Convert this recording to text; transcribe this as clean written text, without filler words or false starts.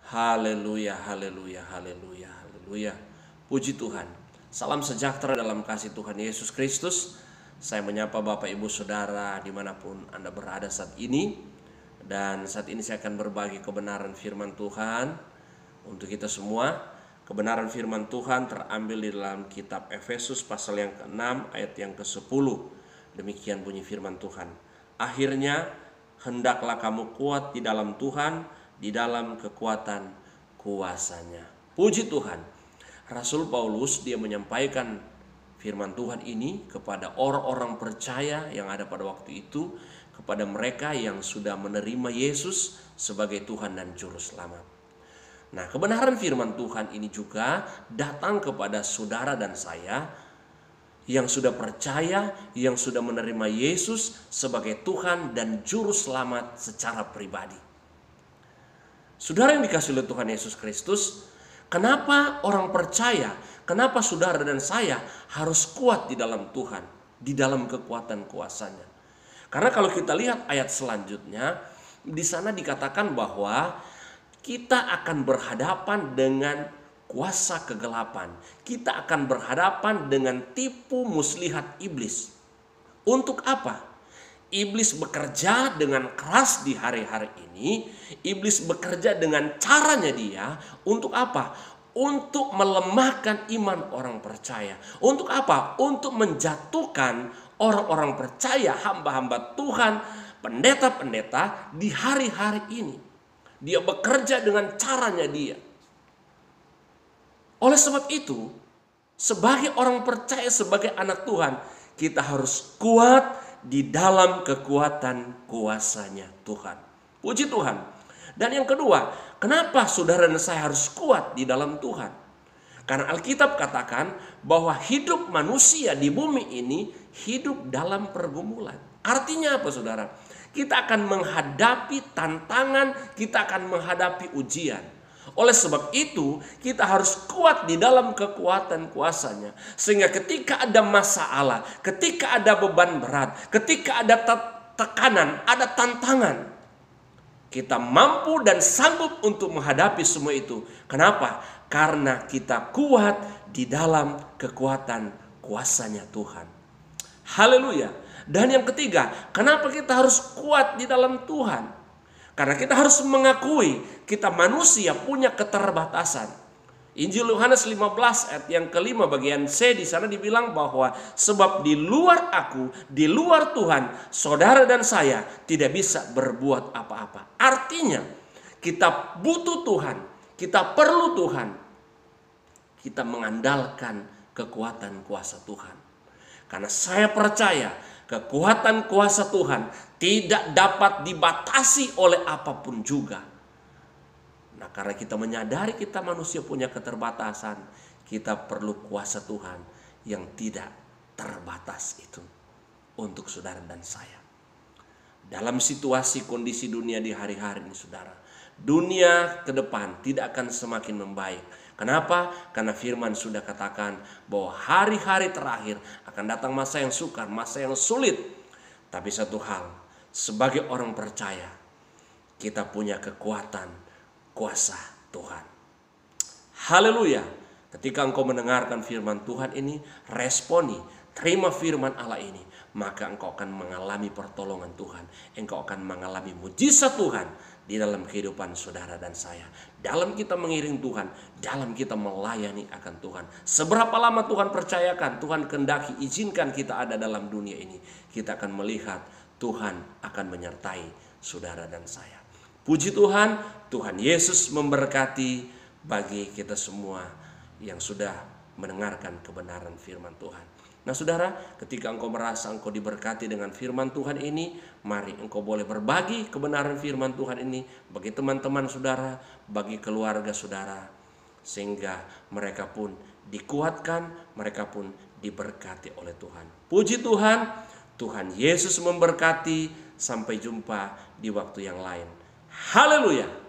Haleluya, haleluya, haleluya, haleluya. Puji Tuhan. Salam sejahtera dalam kasih Tuhan Yesus Kristus. Saya menyapa Bapak Ibu Saudara dimanapun Anda berada saat ini. Dan saat ini saya akan berbagi kebenaran firman Tuhan untuk kita semua. Kebenaran firman Tuhan terambil di dalam kitab Efesus pasal yang ke-6 ayat yang ke-10. Demikian bunyi firman Tuhan. Akhirnya hendaklah kamu kuat di dalam Tuhan, di dalam kekuatan kuasanya. Puji Tuhan. Rasul Paulus dia menyampaikan firman Tuhan ini kepada orang-orang percaya yang ada pada waktu itu, kepada mereka yang sudah menerima Yesus sebagai Tuhan dan Juru Selamat. Nah, kebenaran firman Tuhan ini juga datang kepada saudara dan saya yang sudah percaya, yang sudah menerima Yesus sebagai Tuhan dan Juru Selamat secara pribadi. Saudara yang dikasihi oleh Tuhan Yesus Kristus, kenapa orang percaya, kenapa saudara dan saya harus kuat di dalam Tuhan, di dalam kekuatan kuasanya? Karena kalau kita lihat ayat selanjutnya, di sana dikatakan bahwa kita akan berhadapan dengan kuasa kegelapan. Kita akan berhadapan dengan tipu muslihat iblis. Untuk apa? Iblis bekerja dengan keras di hari-hari ini. Iblis bekerja dengan caranya dia. Untuk apa? Untuk melemahkan iman orang percaya. Untuk apa? Untuk menjatuhkan orang-orang percaya, hamba-hamba Tuhan, pendeta-pendeta di hari-hari ini. Dia bekerja dengan caranya dia. Oleh sebab itu, sebagai orang percaya, sebagai anak Tuhan, kita harus kuat di dalam kekuatan kuasanya Tuhan. Puji Tuhan. Dan yang kedua, kenapa saudara dan saya harus kuat di dalam Tuhan? Karena Alkitab katakan bahwa hidup manusia di bumi ini hidup dalam pergumulan. Artinya apa, saudara? Kita akan menghadapi tantangan, kita akan menghadapi ujian. Oleh sebab itu, kita harus kuat di dalam kekuatan kuasanya. Sehingga ketika ada masalah, ketika ada beban berat, ketika ada tekanan, ada tantangan, kita mampu dan sanggup untuk menghadapi semua itu. Kenapa? Karena kita kuat di dalam kekuatan kuasanya Tuhan. Haleluya. Dan yang ketiga, kenapa kita harus kuat di dalam Tuhan? Karena kita harus mengakui kita manusia punya keterbatasan. Injil Yohanes 15 ayat yang kelima bagian C, di sana dibilang bahwa sebab di luar aku, di luar Tuhan, saudara dan saya tidak bisa berbuat apa-apa. Artinya kita butuh Tuhan, kita perlu Tuhan. Kita mengandalkan kekuatan kuasa Tuhan. Karena saya percaya kekuatan kuasa Tuhan tidak dapat dibatasi oleh apapun juga. Nah, karena kita menyadari kita manusia punya keterbatasan, kita perlu kuasa Tuhan yang tidak terbatas itu untuk saudara dan saya. Dalam situasi kondisi dunia di hari-hari ini, saudara, dunia ke depan tidak akan semakin membaik. Kenapa? Karena firman sudah katakan bahwa hari-hari terakhir akan datang masa yang sukar, masa yang sulit. Tapi satu hal, sebagai orang percaya, kita punya kekuatan kuasa Tuhan. Haleluya. Ketika engkau mendengarkan firman Tuhan ini, responi, terima firman Allah ini, maka engkau akan mengalami pertolongan Tuhan. Engkau akan mengalami mujizat Tuhan di dalam kehidupan saudara dan saya. Dalam kita mengiring Tuhan, dalam kita melayani akan Tuhan. Seberapa lama Tuhan percayakan, Tuhan kehendaki izinkan kita ada dalam dunia ini, kita akan melihat Tuhan akan menyertai saudara dan saya. Puji Tuhan, Tuhan Yesus memberkati bagi kita semua yang sudah mendengarkan kebenaran firman Tuhan. Nah, saudara, ketika engkau merasa engkau diberkati dengan firman Tuhan ini, mari engkau boleh berbagi kebenaran firman Tuhan ini bagi teman-teman saudara, bagi keluarga saudara, sehingga mereka pun dikuatkan, mereka pun diberkati oleh Tuhan. Puji Tuhan, Tuhan Yesus memberkati. Sampai jumpa di waktu yang lain. Haleluya.